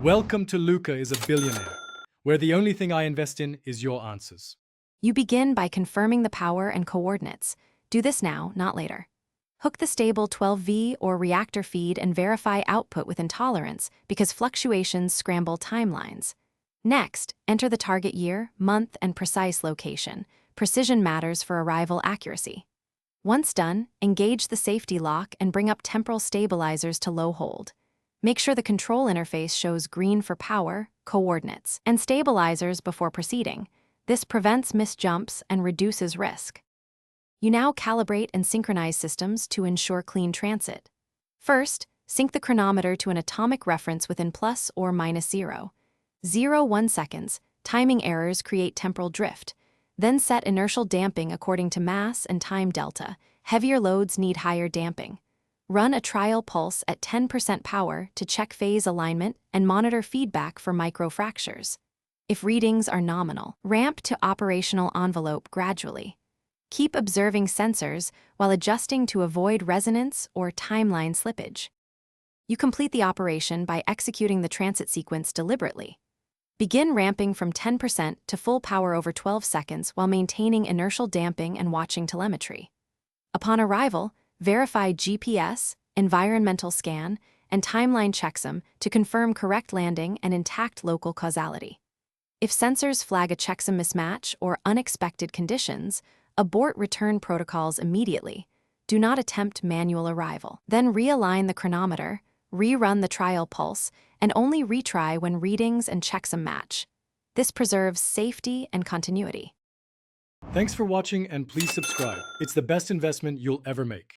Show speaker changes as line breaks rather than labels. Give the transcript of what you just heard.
Welcome to Luca is a Billionaire, where the only thing I invest in is your answers.
You begin by confirming the power and coordinates. Do this now, not later. Hook the stable 12V or reactor feed and verify output with intolerance because fluctuations scramble timelines. Next, enter the target year, month, and precise location. Precision matters for arrival accuracy. Once done, engage the safety lock and bring up temporal stabilizers to low hold. Make sure the control interface shows green for power, coordinates, and stabilizers before proceeding. This prevents missed jumps and reduces risk. You now calibrate and synchronize systems to ensure clean transit. First, sync the chronometer to an atomic reference within plus or minus 0.01 seconds. Timing errors create temporal drift. Then set inertial damping according to mass and time delta. Heavier loads need higher damping. Run a trial pulse at 10% power to check phase alignment and monitor feedback for microfractures. If readings are nominal, ramp to operational envelope gradually. Keep observing sensors while adjusting to avoid resonance or timeline slippage. You complete the operation by executing the transit sequence deliberately. Begin ramping from 10% to full power over 12 seconds while maintaining inertial damping and watching telemetry. Upon arrival, verify GPS, environmental scan, and timeline checksum to confirm correct landing and intact local causality. If sensors flag a checksum mismatch or unexpected conditions, abort return protocols immediately. Do not attempt manual arrival. Then realign the chronometer, rerun the trial pulse, and only retry when readings and checksum match. This preserves safety and continuity.
Thanks for watching and please subscribe. It's the best investment you'll ever make.